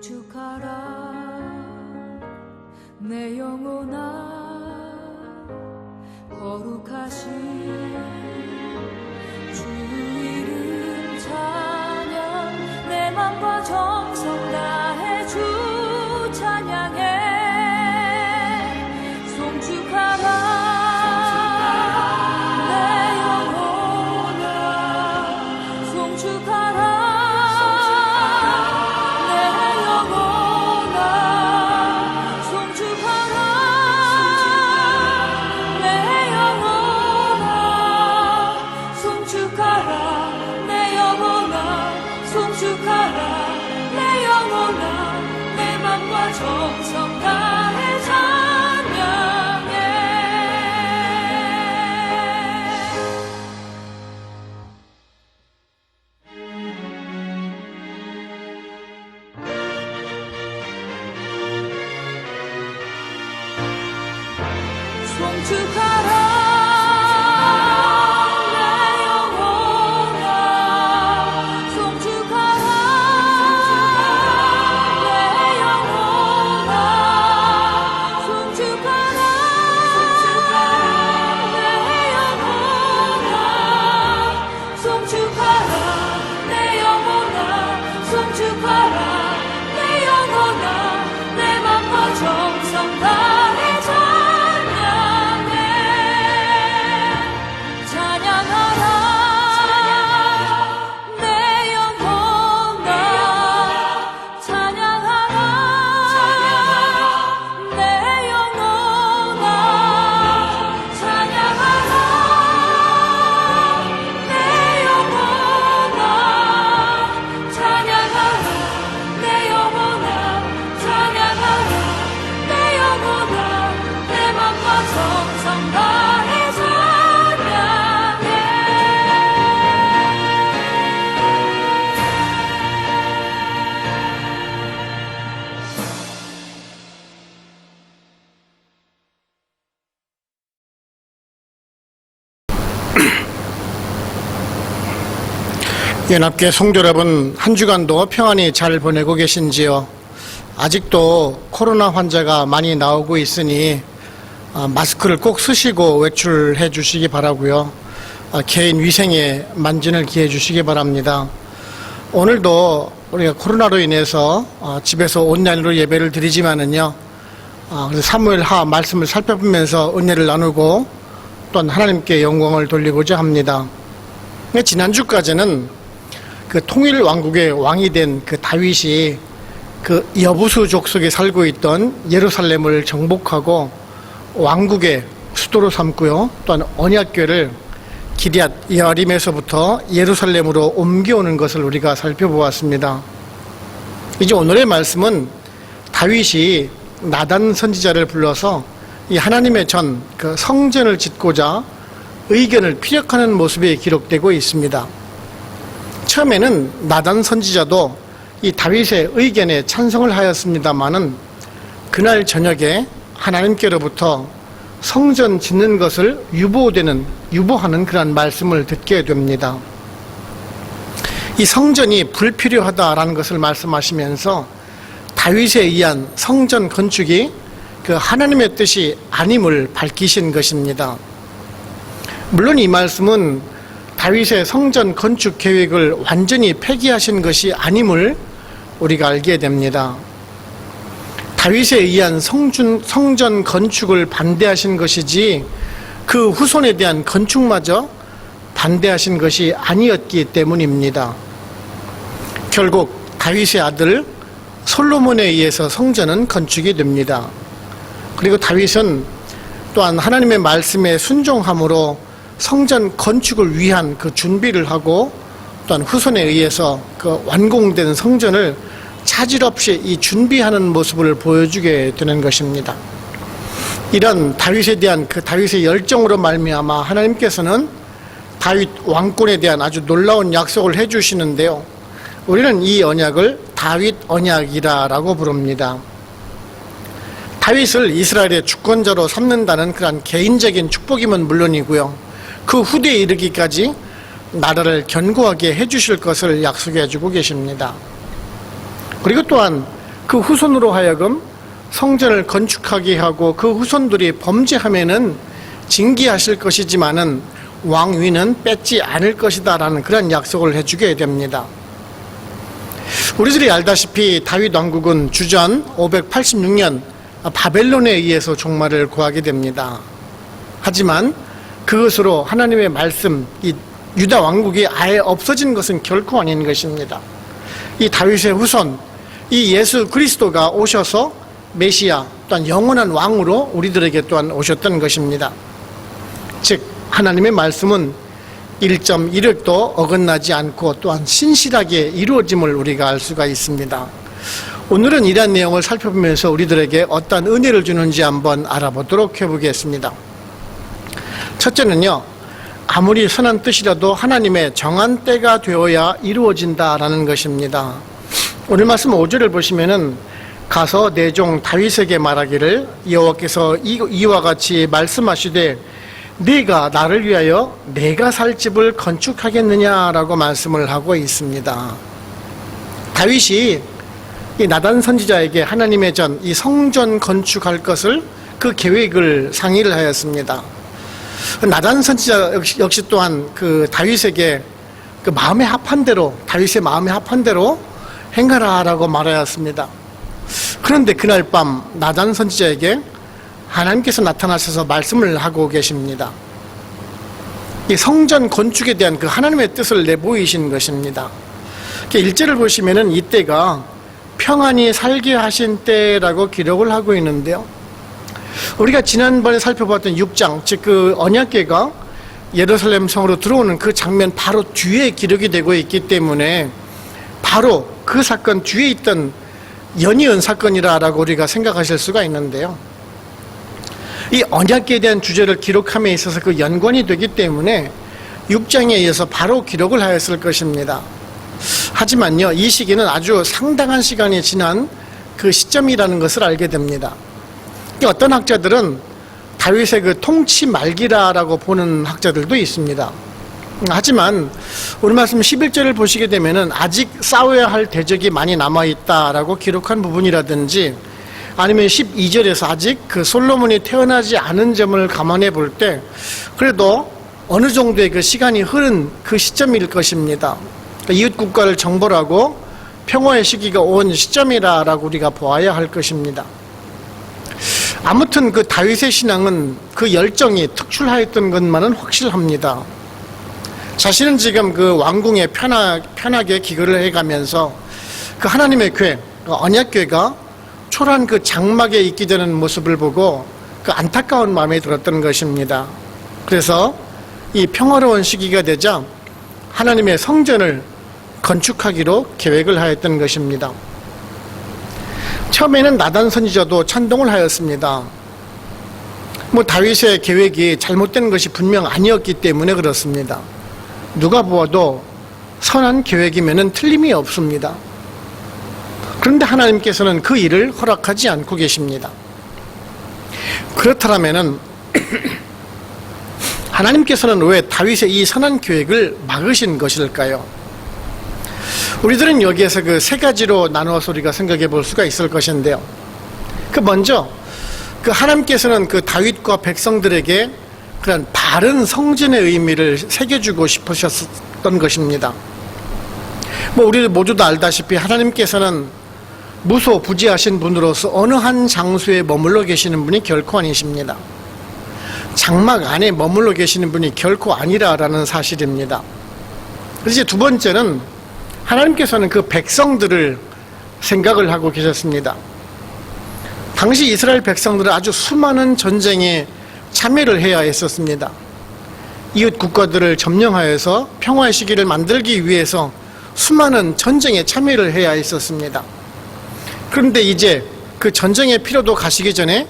송축하라 내 영혼아 거룩하신 주 이름 찬양 내 맘과 정성 다해 주 찬양해 송축하라 정성 다해 찬양해 송축하라 정성 다해 찬양해 찬양하라 내 영혼아 찬양하라 내 영혼아 찬양하라 내 영혼아 찬양하라 내 영혼아 찬양하라 내 맘과 정성 다해 찬양해 연합교회 성도 여러분, 한 주간도 평안히 잘 보내고 계신지요? 아직도 코로나 환자가 많이 나오고 있으니 마스크를 꼭 쓰시고 외출해 주시기 바라고요. 개인 위생에 만전을 기해 주시기 바랍니다. 오늘도 우리가 코로나로 인해서 집에서 온라인으로 예배를 드리지만은요, 그래서 사무엘하 말씀을 살펴보면서 은혜를 나누고 또한 하나님께 영광을 돌리고자 합니다. 지난주까지는 그 통일 왕국의 왕이 된 그 다윗이 그 여부수 족속에 살고 있던 예루살렘을 정복하고 왕국의 수도로 삼고요. 또한 언약궤를 기럇 여아림에서부터 예루살렘으로 옮겨오는 것을 우리가 살펴보았습니다. 이제 오늘의 말씀은 다윗이 나단 선지자를 불러서 이 하나님의 전 그 성전을 짓고자 의견을 피력하는 모습이 기록되고 있습니다. 처음에는 나단 선지자도 이 다윗의 의견에 찬성을 하였습니다마는 그날 저녁에 하나님께로부터 성전 짓는 것을 유보하는 그런 말씀을 듣게 됩니다. 이 성전이 불필요하다라는 것을 말씀하시면서 다윗에 의한 성전 건축이 그 하나님의 뜻이 아님을 밝히신 것입니다. 물론 이 말씀은 다윗의 성전 건축 계획을 완전히 폐기하신 것이 아님을 우리가 알게 됩니다. 다윗에 의한 성전 건축을 반대하신 것이지 그 후손에 대한 건축마저 반대하신 것이 아니었기 때문입니다. 결국 다윗의 아들 솔로몬에 의해서 성전은 건축이 됩니다. 그리고 다윗은 또한 하나님의 말씀에 순종함으로 성전 건축을 위한 그 준비를 하고 또한 후손에 의해서 그 완공된 성전을 차질 없이 이 준비하는 모습을 보여주게 되는 것입니다. 이런 다윗에 대한 그 다윗의 열정으로 말미암아 하나님께서는 다윗 왕권에 대한 아주 놀라운 약속을 해주시는데요. 우리는 이 언약을 다윗 언약이라고 부릅니다. 다윗을 이스라엘의 주권자로 삼는다는 그런 개인적인 축복임은 물론이고요. 그 후대에 이르기까지 나라를 견고하게 해주실 것을 약속해주고 계십니다. 그리고 또한 그 후손으로 하여금 성전을 건축하게 하고 그 후손들이 범죄하면은 징계하실 것이지만은 왕위는 뺏지 않을 것이다라는 그런 약속을 해주게 됩니다. 우리들이 알다시피 다윗 왕국은 주전 586년 바벨론에 의해서 종말을 구하게 됩니다. 하지만 그것으로 하나님의 말씀, 이 유다 왕국이 아예 없어진 것은 결코 아닌 것입니다. 이 다윗의 후손, 이 예수 그리스도가 오셔서 메시아 또한 영원한 왕으로 우리들에게 또한 오셨던 것입니다. 즉 하나님의 말씀은 1.1획도 어긋나지 않고 또한 신실하게 이루어짐을 우리가 알 수가 있습니다. 오늘은 이러한 내용을 살펴보면서 우리들에게 어떤 은혜를 주는지 한번 알아보도록 해보겠습니다. 첫째는요, 아무리 선한 뜻이라도 하나님의 정한 때가 되어야 이루어진다라는 것입니다. 오늘 말씀 5절을 보시면은 가서 내 종 다윗에게 말하기를 여호와께서 이와 같이 말씀하시되 네가 나를 위하여 내가 살 집을 건축하겠느냐라고 말씀을 하고 있습니다. 다윗이 이 나단 선지자에게 하나님의 전, 이 성전 건축할 것을 그 계획을 상의를 하였습니다. 나단 선지자 역시 또한 그 다윗에게 그 마음에 합한 대로, 다윗의 마음에 합한 대로 행하라라고 말하였습니다. 그런데 그날 밤 나단 선지자에게 하나님께서 나타나셔서 말씀을 하고 계십니다. 이 성전 건축에 대한 그 하나님의 뜻을 내보이신 것입니다. 1절을 보시면은 이때가 평안히 살게 하신 때라고 기록을 하고 있는데요. 우리가 지난번에 살펴봤던 6장, 즉 그 언약궤가 예루살렘 성으로 들어오는 그 장면 바로 뒤에 기록이 되고 있기 때문에 바로 그 사건 뒤에 있던 연이은 사건이라고 우리가 생각하실 수가 있는데요. 이 언약궤에 대한 주제를 기록함에 있어서 그 연관이 되기 때문에 6장에 의해서 바로 기록을 하였을 것입니다. 하지만요, 이 시기는 아주 상당한 시간이 지난 그 시점이라는 것을 알게 됩니다. 어떤 학자들은 다윗의 그 통치 말기라라고 보는 학자들도 있습니다. 하지만 우리 말씀 11절을 보시게 되면은 아직 싸워야 할 대적이 많이 남아있다라고 기록한 부분이라든지 아니면 12절에서 아직 그 솔로몬이 태어나지 않은 점을 감안해 볼 때 그래도 어느 정도의 그 시간이 흐른 그 시점일 것입니다. 그러니까 이웃 국가를 정벌하고 평화의 시기가 온 시점이라고 우리가 보아야 할 것입니다. 아무튼 그 다윗의 신앙은 그 열정이 특출하였던 것만은 확실합니다. 자신은 지금 그 왕궁에 편하게 기거를 해가면서 그 하나님의 궤, 언약궤가 초라한 그 장막에 있게 되는 모습을 보고 그 안타까운 마음이 들었던 것입니다. 그래서 이 평화로운 시기가 되자 하나님의 성전을 건축하기로 계획을 하였던 것입니다. 처음에는 나단 선지자도 찬동을 하였습니다. 다윗의 계획이 잘못된 것이 분명 아니었기 때문에 그렇습니다. 누가 보아도 선한 계획이면은 틀림이 없습니다. 그런데 하나님께서는 그 일을 허락하지 않고 계십니다. 그렇다면은 하나님께서는 왜 다윗의 이 선한 계획을 막으신 것일까요? 우리들은 여기에서 그 세 가지로 나누어서 우리가 생각해 볼 수가 있을 것인데요. 그 먼저 그 하나님께서는 그 다윗과 백성들에게 그런 바른 성전의 의미를 새겨주고 싶으셨던 것입니다. 우리 모두도 알다시피 하나님께서는 무소부지하신 분으로서 어느 한 장소에 머물러 계시는 분이 결코 아니십니다. 장막 안에 머물러 계시는 분이 결코 아니라라는 사실입니다. 그래서 이제 두 번째는 하나님께서는 그 백성들을 생각을 하고 계셨습니다. 당시 이스라엘 백성들은 아주 수많은 전쟁에 참여를 해야 했었습니다. 이웃 국가들을 점령하여서 평화의 시기를 만들기 위해서 수많은 전쟁에 참여를 해야 했었습니다. 그런데 이제 그 전쟁의 피로도 가시기 전에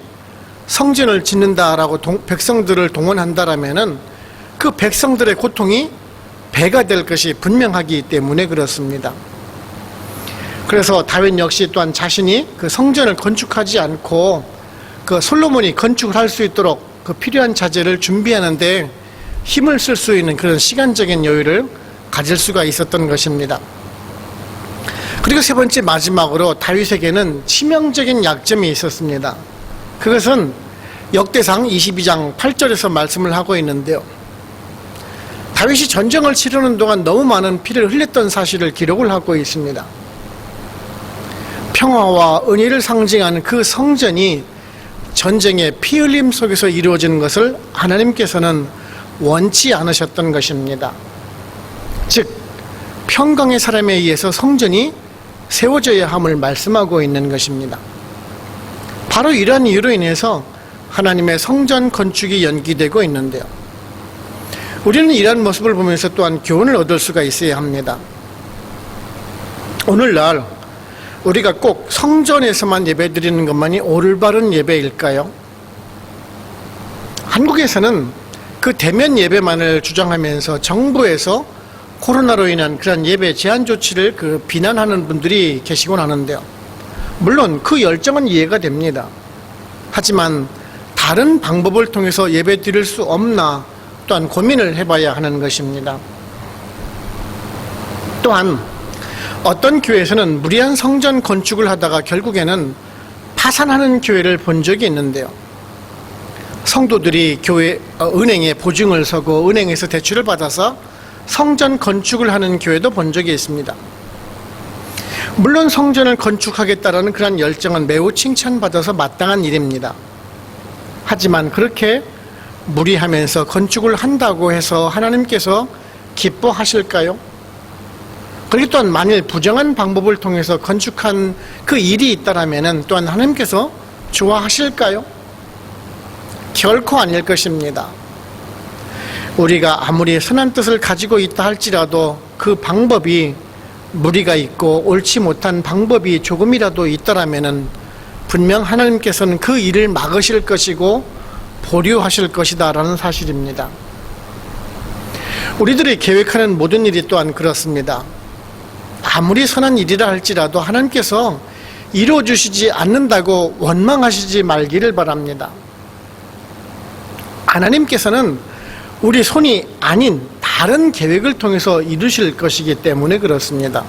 성전을 짓는다라고 백성들을 동원한다라면은 그 백성들의 고통이 배가 될 것이 분명하기 때문에 그렇습니다. 그래서 다윗 역시 또한 자신이 그 성전을 건축하지 않고 그 솔로몬이 건축을 할 수 있도록 그 필요한 자재를 준비하는데 힘을 쓸 수 있는 그런 시간적인 여유를 가질 수가 있었던 것입니다. 그리고 세 번째 마지막으로 다윗에게는 치명적인 약점이 있었습니다. 그것은 역대상 22장 8절에서 말씀을 하고 있는데요. 다윗이 전쟁을 치르는 동안 너무 많은 피를 흘렸던 사실을 기록을 하고 있습니다. 평화와 은혜를 상징하는 그 성전이 전쟁의 피 흘림 속에서 이루어지는 것을 하나님께서는 원치 않으셨던 것입니다. 즉 평강의 사람에 의해서 성전이 세워져야 함을 말씀하고 있는 것입니다. 바로 이러한 이유로 인해서 하나님의 성전 건축이 연기되고 있는데요. 우리는 이러한 모습을 보면서 또한 교훈을 얻을 수가 있어야 합니다. 오늘날 우리가 꼭 성전에서만 예배드리는 것만이 올바른 예배일까요? 한국에서는 그 대면 예배만을 주장하면서 정부에서 코로나로 인한 그런 예배 제한 조치를 비난하는 분들이 계시곤 하는데요. 물론 그 열정은 이해가 됩니다. 하지만 다른 방법을 통해서 예배 드릴 수 없나 또한 고민을 해봐야 하는 것입니다. 또한 어떤 교회에서는 무리한 성전 건축을 하다가 결국에는 파산하는 교회를 본 적이 있는데요. 성도들이 교회 은행에 보증을 서고 은행에서 대출을 받아서 성전 건축을 하는 교회도 본 적이 있습니다. 물론 성전을 건축하겠다라는 그런 열정은 매우 칭찬받아서 마땅한 일입니다. 하지만 그렇게 무리하면서 건축을 한다고 해서 하나님께서 기뻐하실까요? 그리고 또한 만일 부정한 방법을 통해서 건축한 그 일이 있다라면 또한 하나님께서 좋아하실까요? 결코 아닐 것입니다. 우리가 아무리 선한 뜻을 가지고 있다 할지라도 그 방법이 무리가 있고 옳지 못한 방법이 조금이라도 있다라면 분명 하나님께서는 그 일을 막으실 것이고 보류하실 것이다 라는 사실입니다. 우리들이 계획하는 모든 일이 또한 그렇습니다. 아무리 선한 일이라 할지라도 하나님께서 이루어주시지 않는다고 원망하시지 말기를 바랍니다. 하나님께서는 우리 손이 아닌 다른 계획을 통해서 이루실 것이기 때문에 그렇습니다.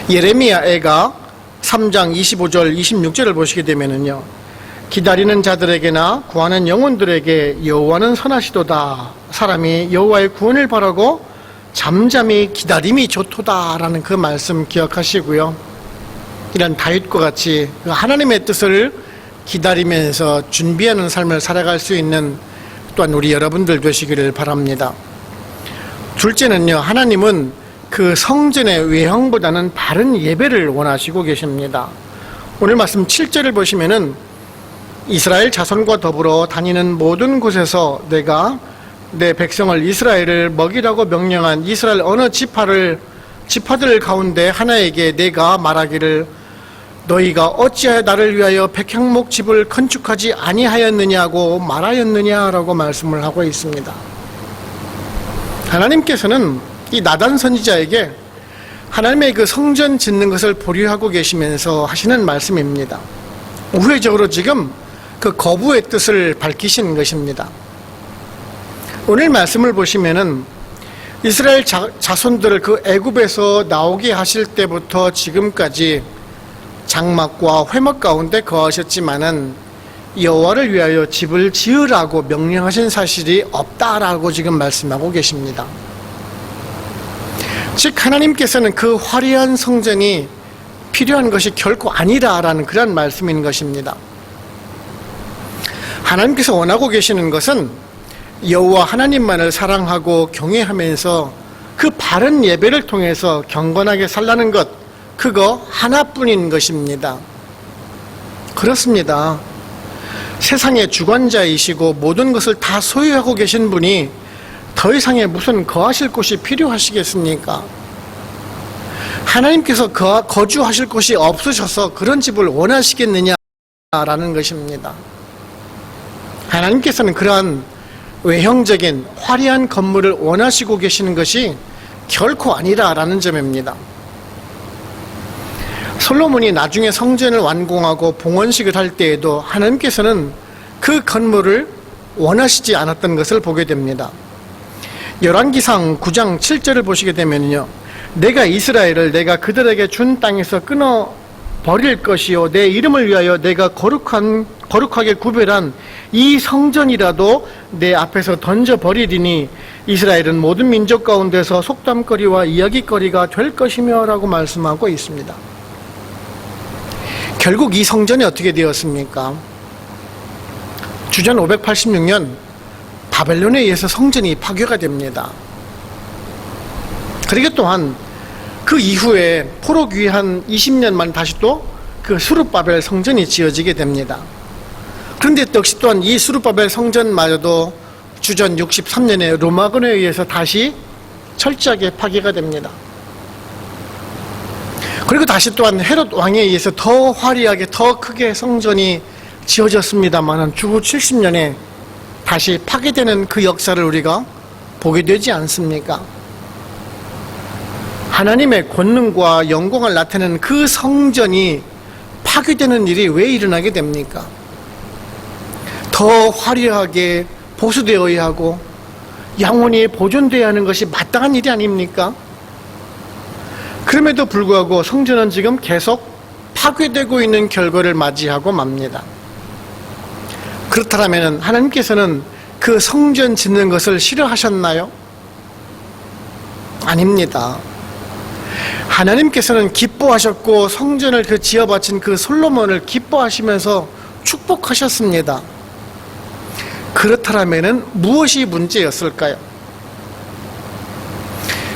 예레미야가 3장 25절 26절을 보시게 되면은요, 기다리는 자들에게나 구하는 영혼들에게 여호와는 선하시도다. 사람이 여호와의 구원을 바라고 잠잠히 기다림이 좋도다라는 그 말씀 기억하시고요. 이런 다윗과 같이 하나님의 뜻을 기다리면서 준비하는 삶을 살아갈 수 있는 또한 우리 여러분들 되시기를 바랍니다. 둘째는요, 하나님은 그 성전의 외형보다는 바른 예배를 원하시고 계십니다. 오늘 말씀 7절을 보시면은 이스라엘 자손과 더불어 다니는 모든 곳에서 내가 내 백성을 이스라엘을 먹이라고 명령한 이스라엘 어느 지파들 가운데 하나에게 내가 말하기를 너희가 어찌하여 나를 위하여 백향목 집을 건축하지 아니하였느냐고 말하였느냐라고 말씀을 하고 있습니다. 하나님께서는 이 나단 선지자에게 하나님의 그 성전 짓는 것을 보류하고 계시면서 하시는 말씀입니다. 우회적으로 지금 그 거부의 뜻을 밝히시는 것입니다. 오늘 말씀을 보시면은 이스라엘 자손들을 그 애굽에서 나오게 하실 때부터 지금까지 장막과 회막 가운데 거하셨지만은 여호와를 위하여 집을 지으라고 명령하신 사실이 없다라고 지금 말씀하고 계십니다. 즉 하나님께서는 그 화려한 성전이 필요한 것이 결코 아니라라는 그런 말씀인 것입니다. 하나님께서 원하고 계시는 것은 여호와 하나님만을 사랑하고 경외하면서 그 바른 예배를 통해서 경건하게 살라는 것, 그거 하나뿐인 것입니다. 그렇습니다. 세상의 주관자이시고 모든 것을 다 소유하고 계신 분이 더 이상의 무슨 거하실 곳이 필요하시겠습니까? 하나님께서 거주하실 곳이 없으셔서 그런 집을 원하시겠느냐라는 것입니다. 하나님께서는 그러한 외형적인 화려한 건물을 원하시고 계시는 것이 결코 아니라라는 점입니다. 솔로몬이 나중에 성전을 완공하고 봉헌식을 할 때에도 하나님께서는 그 건물을 원하시지 않았던 것을 보게 됩니다. 열왕기상 9장 7절을 보시게 되면요, 내가 이스라엘을 내가 그들에게 준 땅에서 끊어 버릴 것이요 내 이름을 위하여 내가 거룩하게 구별한 이 성전이라도 내 앞에서 던져 버리리니 이스라엘은 모든 민족 가운데서 속담거리와 이야기거리가 될 것이며 라고 말씀하고 있습니다. 결국 이 성전이 어떻게 되었습니까? 주전 586년 바벨론에 의해서 성전이 파괴가 됩니다. 그리고 또한 그 이후에 포로 귀한 20년 만 다시 또 그 수룹바벨 성전이 지어지게 됩니다. 그런데 역시 또한 이 수룹바벨 성전마저도 주전 63년에 로마군에 의해서 다시 철저하게 파괴가 됩니다. 그리고 다시 또한 헤롯 왕에 의해서 더 화려하게 더 크게 성전이 지어졌습니다만 주후 70년에 다시 파괴되는 그 역사를 우리가 보게 되지 않습니까? 하나님의 권능과 영광을 나타내는 그 성전이 파괴되는 일이 왜 일어나게 됩니까? 더 화려하게 보수되어야 하고 영원히 보존되어야 하는 것이 마땅한 일이 아닙니까? 그럼에도 불구하고 성전은 지금 계속 파괴되고 있는 결과를 맞이하고 맙니다. 그렇다면 하나님께서는 그 성전 짓는 것을 싫어하셨나요? 아닙니다. 하나님께서는 기뻐하셨고 성전을 지어 바친 그 솔로몬을 기뻐하시면서 축복하셨습니다. 그렇다면 무엇이 문제였을까요?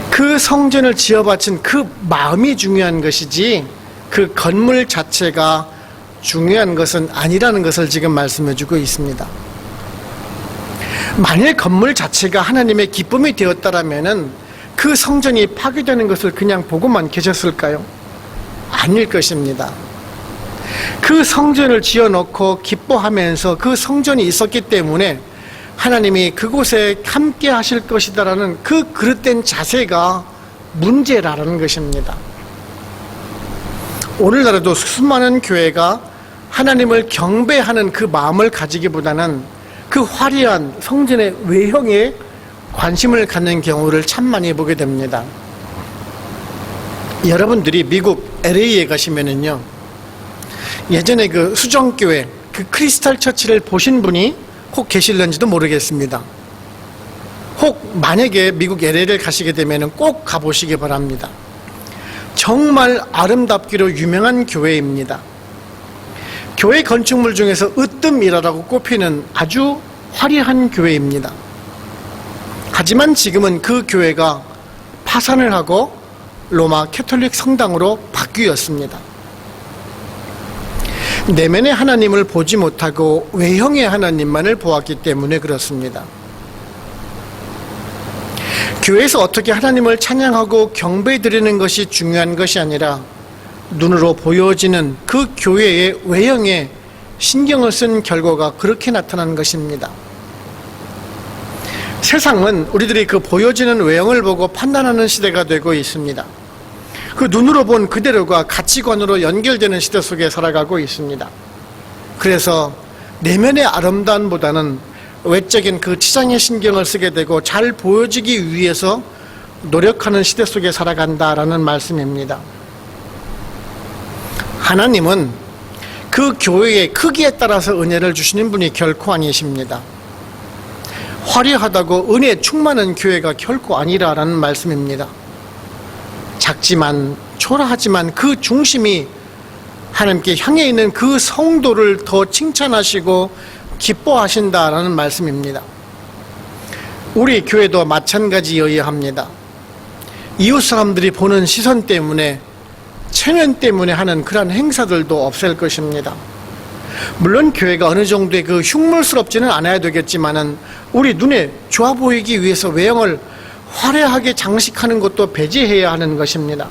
그 성전을 지어 바친 그 마음이 중요한 것이지 그 건물 자체가 중요한 것은 아니라는 것을 지금 말씀해 주고 있습니다. 만일 건물 자체가 하나님의 기쁨이 되었다면 그 성전이 파괴되는 것을 그냥 보고만 계셨을까요? 아닐 것입니다. 그 성전을 지어놓고 기뻐하면서 그 성전이 있었기 때문에 하나님이 그곳에 함께 하실 것이다라는 그 그릇된 자세가 문제라는 것입니다. 오늘날에도 수많은 교회가 하나님을 경배하는 그 마음을 가지기보다는 그 화려한 성전의 외형에 관심을 갖는 경우를 참 많이 보게 됩니다. 여러분들이 미국 LA에 가시면은요, 예전에 그 수정교회, 그 크리스탈 처치를 보신 분이 혹 계실는지도 모르겠습니다. 혹 만약에 미국 LA를 가시게 되면 꼭 가보시기 바랍니다. 정말 아름답기로 유명한 교회입니다. 교회 건축물 중에서 으뜸이라고 꼽히는 아주 화려한 교회입니다. 하지만 지금은 그 교회가 파산을 하고 로마 캐톨릭 성당으로 바뀌었습니다. 내면의 하나님을 보지 못하고 외형의 하나님만을 보았기 때문에 그렇습니다. 교회에서 어떻게 하나님을 찬양하고 경배드리는 것이 중요한 것이 아니라 눈으로 보여지는 그 교회의 외형에 신경을 쓴 결과가 그렇게 나타난 것입니다. 세상은 우리들이 그 보여지는 외형을 보고 판단하는 시대가 되고 있습니다. 그 눈으로 본 그대로가 가치관으로 연결되는 시대 속에 살아가고 있습니다. 그래서 내면의 아름다움보다는 외적인 그 치장에 신경을 쓰게 되고 잘 보여지기 위해서 노력하는 시대 속에 살아간다라는 말씀입니다. 하나님은 그 교회의 크기에 따라서 은혜를 주시는 분이 결코 아니십니다. 화려하다고 은혜에 충만한 교회가 결코 아니라라는 말씀입니다. 작지만 초라하지만 그 중심이 하나님께 향해 있는 그 성도를 더 칭찬하시고 기뻐하신다라는 말씀입니다. 우리 교회도 마찬가지여야 합니다. 이웃 사람들이 보는 시선 때문에 체면 때문에 하는 그러한 행사들도 없앨 것입니다. 물론 교회가 어느 정도의 그 흉물스럽지는 않아야 되겠지만은 우리 눈에 좋아 보이기 위해서 외형을 화려하게 장식하는 것도 배제해야 하는 것입니다.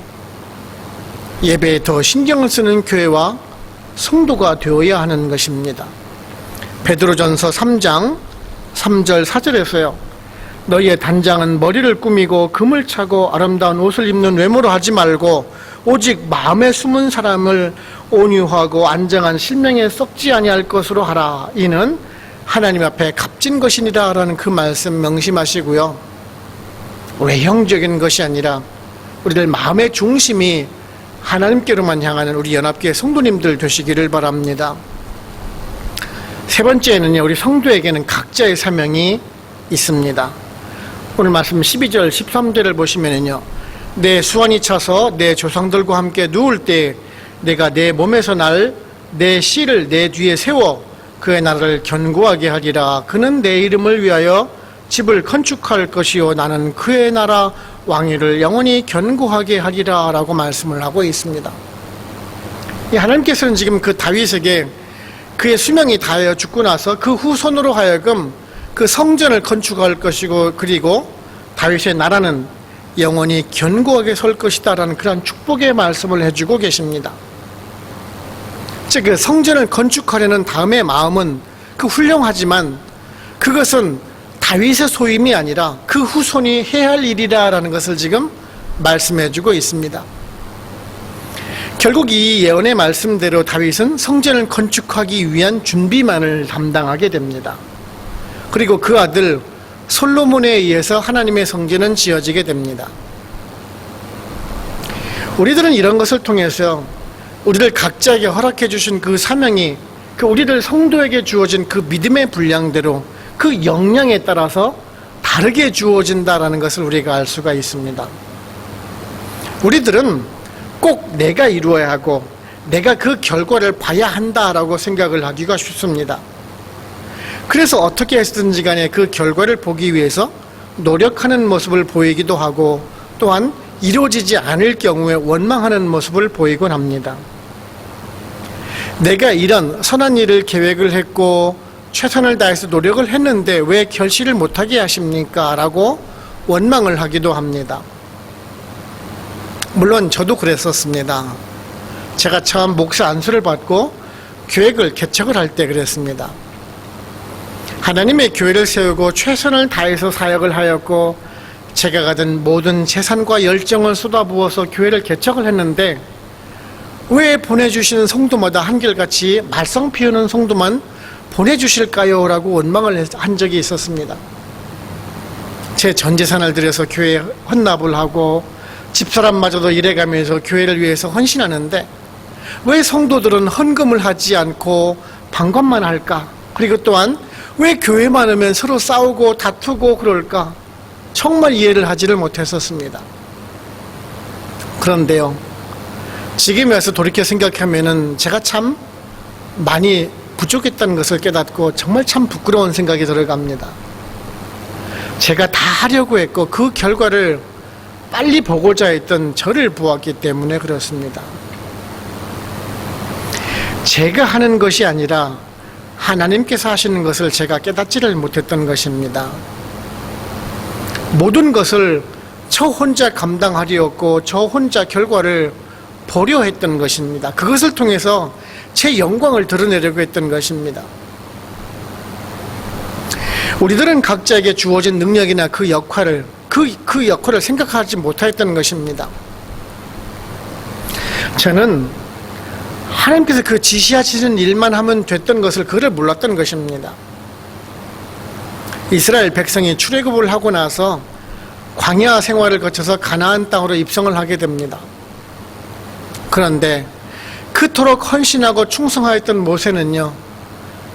예배에 더 신경을 쓰는 교회와 성도가 되어야 하는 것입니다. 베드로전서 3장 3절 4절에서요. 너희의 단장은 머리를 꾸미고 금을 차고 아름다운 옷을 입는 외모로 하지 말고 오직 마음에 숨은 사람을 온유하고 안정한 실명에 썩지 아니할 것으로 하라. 이는 하나님 앞에 값진 것이니라 라는 그 말씀 명심하시고요. 외형적인 것이 아니라 우리들 마음의 중심이 하나님께로만 향하는 우리 연합교회 성도님들 되시기를 바랍니다. 세 번째는요, 우리 성도에게는 각자의 사명이 있습니다. 오늘 말씀 12절 13절을 보시면은요, 내 수완이 차서 내 조상들과 함께 누울 때 내가 내 몸에서 날 내 씨를 내 뒤에 세워 그의 나라를 견고하게 하리라. 그는 내 이름을 위하여 집을 건축할 것이요 나는 그의 나라 왕위를 영원히 견고하게 하리라 라고 말씀을 하고 있습니다. 하나님께서는 지금 그 다윗에게 그의 수명이 다하여 죽고 나서 그 후손으로 하여금 그 성전을 건축할 것이고, 그리고 다윗의 나라는 영원히 견고하게 설 것이다 라는 그런 축복의 말씀을 해주고 계십니다. 즉, 그 성전을 건축하려는 다음의 마음은 그 훌륭하지만 그것은 다윗의 소임이 아니라 그 후손이 해야 할 일이라는 것을 지금 말씀해주고 있습니다. 결국 이 예언의 말씀대로 다윗은 성전을 건축하기 위한 준비만을 담당하게 됩니다. 그리고 그 아들 솔로몬에 의해서 하나님의 성전은 지어지게 됩니다. 우리들은 이런 것을 통해서 우리들 각자에게 허락해 주신 그 사명이 그 우리들 성도에게 주어진 그 믿음의 분량대로 그 역량에 따라서 다르게 주어진다라는 것을 우리가 알 수가 있습니다. 우리들은 꼭 내가 이루어야 하고 내가 그 결과를 봐야 한다라고 생각을 하기가 쉽습니다. 그래서 어떻게 했든지 간에 그 결과를 보기 위해서 노력하는 모습을 보이기도 하고, 또한 이루어지지 않을 경우에 원망하는 모습을 보이곤 합니다. 내가 이런 선한 일을 계획을 했고 최선을 다해서 노력을 했는데 왜 결실을 못하게 하십니까? 라고 원망을 하기도 합니다. 물론 저도 그랬었습니다. 제가 처음 목사 안수를 받고 교회를 개척을 할 때 그랬습니다. 하나님의 교회를 세우고 최선을 다해서 사역을 하였고 제가 가진 모든 재산과 열정을 쏟아부어서 교회를 개척을 했는데 왜 보내주시는 성도마다 한결같이 말썽 피우는 성도만 보내주실까요? 라고 원망을 한 적이 있었습니다. 제 전 재산을 들여서 교회에 헌납을 하고 집사람마저도 일해가면서 교회를 위해서 헌신하는데 왜 성도들은 헌금을 하지 않고 방관만 할까? 그리고 또한 왜 교회만 오면 서로 싸우고 다투고 그럴까? 정말 이해를 하지를 못했었습니다. 그런데요, 지금에 와서 돌이켜 생각하면은 제가 참 많이 부족했다는 것을 깨닫고 정말 참 부끄러운 생각이 들어갑니다. 제가 다 하려고 했고 그 결과를 빨리 보고자 했던 저를 보았기 때문에 그렇습니다. 제가 하는 것이 아니라 하나님께서 하시는 것을 제가 깨닫지를 못했던 것입니다. 모든 것을 저 혼자 감당하려고 저 혼자 결과를 보려 했던 것입니다. 그것을 통해서 제 영광을 드러내려고 했던 것입니다. 우리들은 각자에게 주어진 능력이나 그 역할을 생각하지 못했던 것입니다. 저는 하나님께서 그 지시하시는 일만 하면 됐던 것을 그를 몰랐던 것입니다. 이스라엘 백성이 출애굽을 하고 나서 광야 생활을 거쳐서 가나안 땅으로 입성을 하게 됩니다. 그런데 그토록 헌신하고 충성하였던 모세는요,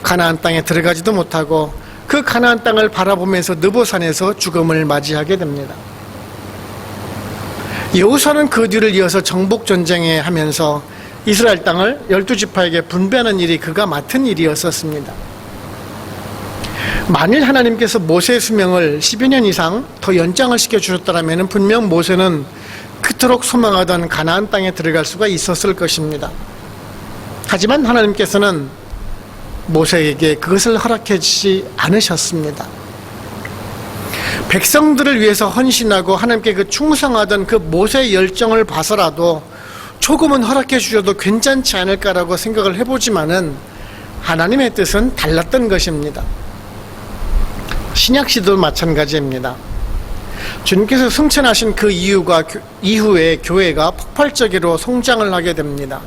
가나안 땅에 들어가지도 못하고 그 가나안 땅을 바라보면서 느보산에서 죽음을 맞이하게 됩니다. 여호수아는 그 뒤를 이어서 정복전쟁에 하면서 이스라엘 땅을 12지파에게 분배하는 일이 그가 맡은 일이었었습니다. 만일 하나님께서 모세의 수명을 10여 년 이상 더 연장을 시켜주셨다면 분명 모세는 그토록 소망하던 가나안 땅에 들어갈 수가 있었을 것입니다. 하지만 하나님께서는 모세에게 그것을 허락해 주지 않으셨습니다. 백성들을 위해서 헌신하고 하나님께 그 충성하던 그 모세의 열정을 봐서라도 조금은 허락해 주셔도 괜찮지 않을까라고 생각을 해보지만은 하나님의 뜻은 달랐던 것입니다. 신약시도 마찬가지입니다. 주님께서 승천하신 그 이후에 교회가 폭발적으로 성장을 하게 됩니다.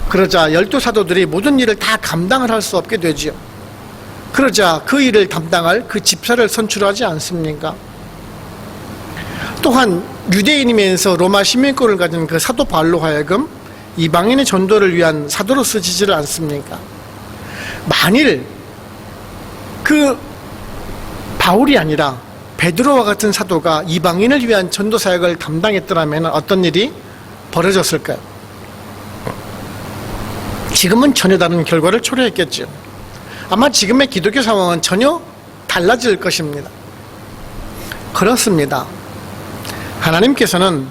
그러자 12사도들이 모든 일을 다 감당을 할 수 없게 되지요. 그러자 그 일을 담당할 그 집사를 선출하지 않습니까? 또한 유대인이면서 로마 시민권을 가진 그 사도 바울로 하여금 이방인의 전도를 위한 사도로 쓰지를 않습니까? 만일 그 바울이 아니라 베드로와 같은 사도가 이방인을 위한 전도 사역을 담당했더라면 어떤 일이 벌어졌을까요? 지금은 전혀 다른 결과를 초래했겠죠. 아마 지금의 기독교 상황은 전혀 달라질 것입니다. 그렇습니다. 하나님께서는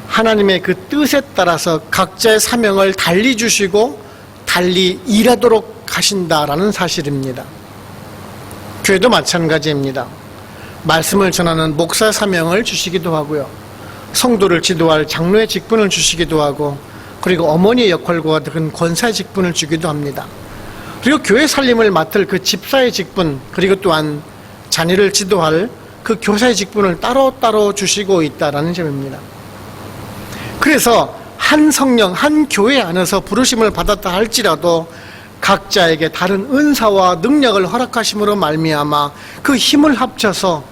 하나님의 그 뜻에 따라서 각자의 사명을 달리 주시고 달리 일하도록 하신다라는 사실입니다. 교회도 마찬가지입니다. 말씀을 전하는 목사 사명을 주시기도 하고요. 성도를 지도할 장로의 직분을 주시기도 하고, 그리고 어머니의 역할과 같은 권사의 직분을 주기도 합니다. 그리고 교회 살림을 맡을 그 집사의 직분, 그리고 또한 자녀를 지도할 그 교사의 직분을 따로따로 주시고 있다는 점입니다. 그래서 한 성령, 한 교회 안에서 부르심을 받았다 할지라도 각자에게 다른 은사와 능력을 허락하심으로 말미암아 그 힘을 합쳐서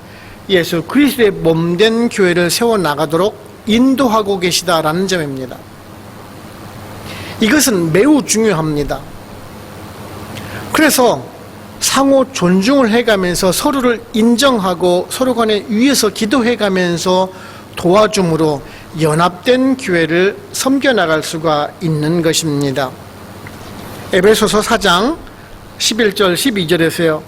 예수 그리스도의 몸된 교회를 세워나가도록 인도하고 계시다라는 점입니다. 이것은 매우 중요합니다. 그래서 상호 존중을 해가면서 서로를 인정하고 서로 간에 위에서 기도해가면서 도와줌으로 연합된 교회를 섬겨나갈 수가 있는 것입니다. 에베소서 4장 11절 12절에서요.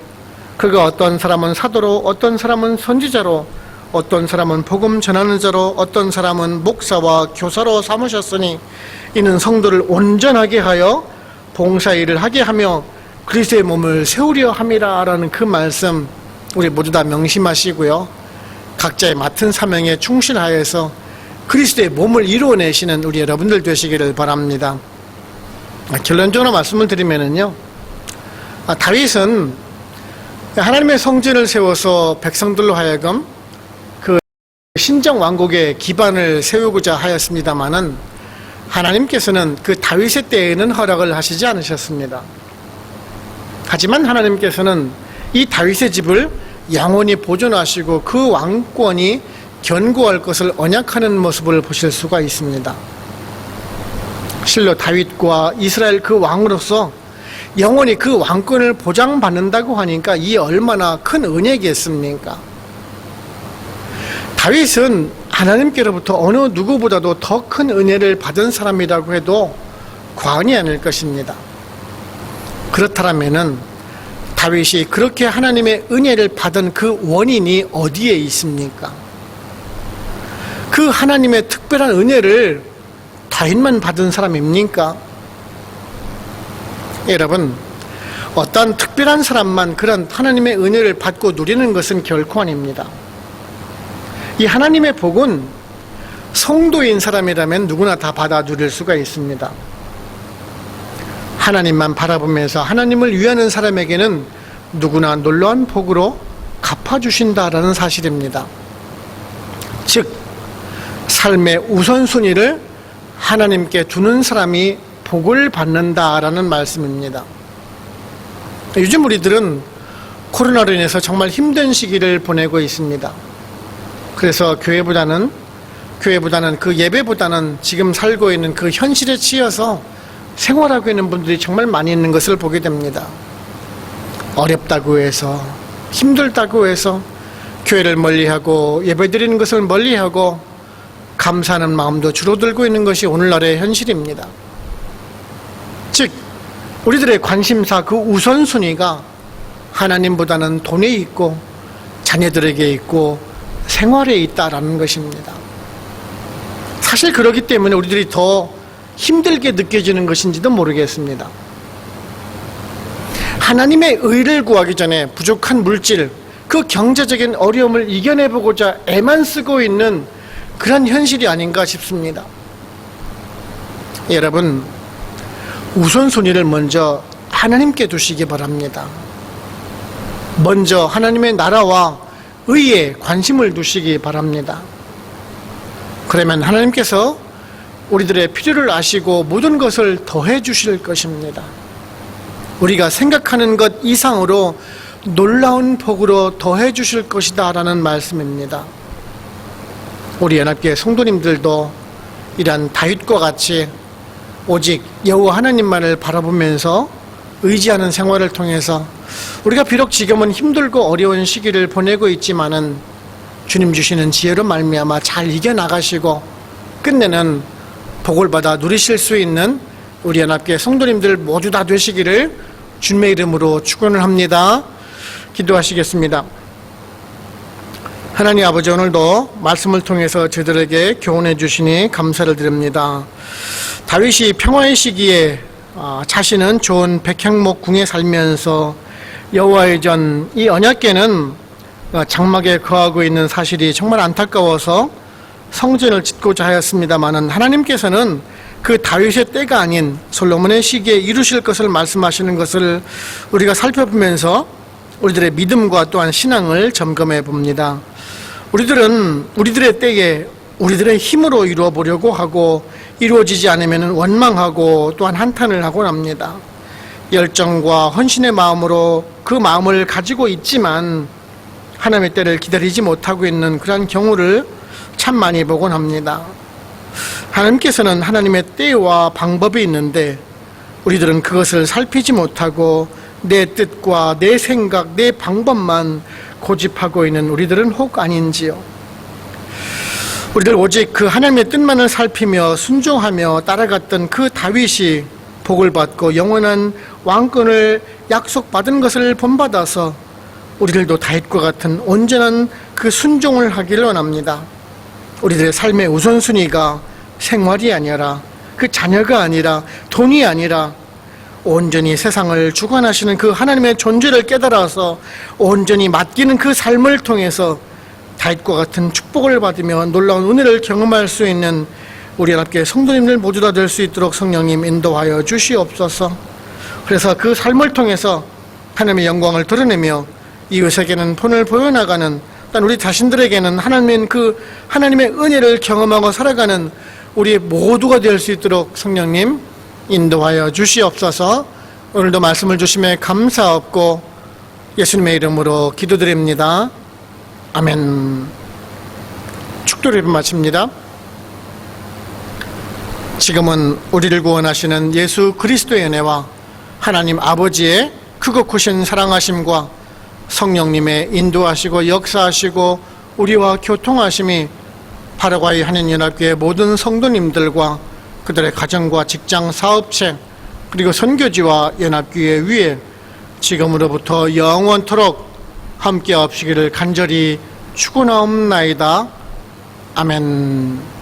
그가 어떤 사람은 사도로, 어떤 사람은 선지자로, 어떤 사람은 복음 전하는 자로, 어떤 사람은 목사와 교사로 삼으셨으니 이는 성도를 온전하게 하여 봉사일을 하게 하며 그리스도의 몸을 세우려 함이라 라는 그 말씀 우리 모두 다 명심하시고요. 각자의 맡은 사명에 충실하여서 그리스도의 몸을 이루어내시는 우리 여러분들 되시기를 바랍니다. 결론적으로 말씀을 드리면은요, 다윗은 하나님의 성전을 세워서 백성들로 하여금 그 신정 왕국의 기반을 세우고자 하였습니다마는 하나님께서는 그 다윗의 때에는 허락을 하시지 않으셨습니다. 하지만 하나님께서는 이 다윗의 집을 영원히 보존하시고 그 왕권이 견고할 것을 언약하는 모습을 보실 수가 있습니다. 실로 다윗과 이스라엘 그 왕으로서 영원히 그 왕권을 보장받는다고 하니까 이 얼마나 큰 은혜겠습니까? 다윗은 하나님께로부터 어느 누구보다도 더 큰 은혜를 받은 사람이라고 해도 과언이 아닐 것입니다. 그렇다면은 다윗이 그렇게 하나님의 은혜를 받은 그 원인이 어디에 있습니까? 그 하나님의 특별한 은혜를 다윗만 받은 사람입니까? 여러분, 어떤 특별한 사람만 그런 하나님의 은혜를 받고 누리는 것은 결코 아닙니다. 이 하나님의 복은 성도인 사람이라면 누구나 다 받아 누릴 수가 있습니다. 하나님만 바라보면서 하나님을 위하는 사람에게는 누구나 놀라운 복으로 갚아주신다라는 사실입니다. 즉, 삶의 우선순위를 하나님께 두는 사람이 복을 받는다라는 말씀입니다. 요즘 우리들은 코로나로 인해서 정말 힘든 시기를 보내고 있습니다. 그래서 교회보다는 그 예배보다는 지금 살고 있는 그 현실에 치여서 생활하고 있는 분들이 정말 많이 있는 것을 보게 됩니다. 어렵다고 해서, 힘들다고 해서 교회를 멀리하고 예배드리는 것을 멀리하고 감사하는 마음도 줄어들고 있는 것이 오늘날의 현실입니다. 즉, 우리들의 관심사 그 우선순위가 하나님보다는 돈에 있고 자녀들에게 있고 생활에 있다라는 것입니다. 사실 그렇기 때문에 우리들이 더 힘들게 느껴지는 것인지도 모르겠습니다. 하나님의 의를 구하기 전에 부족한 물질, 그 경제적인 어려움을 이겨내보고자 애만 쓰고 있는 그런 현실이 아닌가 싶습니다. 여러분, 우선순위를 먼저 하나님께 두시기 바랍니다. 먼저 하나님의 나라와 의에 관심을 두시기 바랍니다. 그러면 하나님께서 우리들의 필요를 아시고 모든 것을 더해 주실 것입니다. 우리가 생각하는 것 이상으로 놀라운 복으로 더해 주실 것이다 라는 말씀입니다. 우리 연합교회 성도님들도 이러한 다윗과 같이 오직 여호와 하나님만을 바라보면서 의지하는 생활을 통해서 우리가 비록 지금은 힘들고 어려운 시기를 보내고 있지만은 주님 주시는 지혜로 말미암아 잘 이겨나가시고 끝내는 복을 받아 누리실 수 있는 우리 연합교회 성도님들 모두 다 되시기를 주님의 이름으로 축원을 합니다. 기도하시겠습니다. 하나님 아버지, 오늘도 말씀을 통해서 저희들에게 교훈해 주시니 감사를 드립니다. 다윗이 평화의 시기에 자신은 좋은 백향목 궁에 살면서 여호와의 전 이 언약궤는 장막에 거하고 있는 사실이 정말 안타까워서 성전을 짓고자 하였습니다마는 하나님께서는 그 다윗의 때가 아닌 솔로몬의 시기에 이루실 것을 말씀하시는 것을 우리가 살펴보면서 우리들의 믿음과 또한 신앙을 점검해 봅니다. 우리들은 우리들의 때에 우리들의 힘으로 이루어 보려고 하고 이루어지지 않으면 원망하고 또한 한탄을 하곤 합니다. 열정과 헌신의 마음으로 그 마음을 가지고 있지만 하나님의 때를 기다리지 못하고 있는 그러한 경우를 참 많이 보곤 합니다. 하나님께서는 하나님의 때와 방법이 있는데 우리들은 그것을 살피지 못하고 내 뜻과 내 생각, 내 방법만 고집하고 있는 우리들은 혹 아닌지요? 우리들 오직 그 하나님의 뜻만을 살피며 순종하며 따라갔던 그 다윗이 복을 받고 영원한 왕권을 약속받은 것을 본받아서 우리들도 다윗과 같은 온전한 그 순종을 하기를 원합니다. 우리들의 삶의 우선순위가 생활이 아니라 그 자녀가 아니라 돈이 아니라 온전히 세상을 주관하시는 그 하나님의 존재를 깨달아서 온전히 맡기는 그 삶을 통해서 다윗과 같은 축복을 받으며 놀라운 은혜를 경험할 수 있는 우리 연합교회 성도님들 모두 다 될 수 있도록 성령님 인도하여 주시옵소서. 그래서 그 삶을 통해서 하나님의 영광을 드러내며 이웃에게는 본을 보여나가는, 또 우리 자신들에게는 하나님의 은혜를 경험하고 살아가는 우리 모두가 될 수 있도록 성령님 인도하여 주시옵소서. 오늘도 말씀을 주심에 감사없고 예수님의 이름으로 기도드립니다. 아멘. 축도를 마칩니다. 지금은 우리를 구원하시는 예수 그리스도의 은혜와 하나님 아버지의 크고 크신 사랑하심과 성령님의 인도하시고 역사하시고 우리와 교통하심이 파라과이 한인연합교회 모든 성도님들과 그들의 가정과 직장, 사업체, 그리고 선교지와 연합교회 위에 지금으로부터 영원토록 함께 없으기를 간절히 축원하옵나이다. 아멘.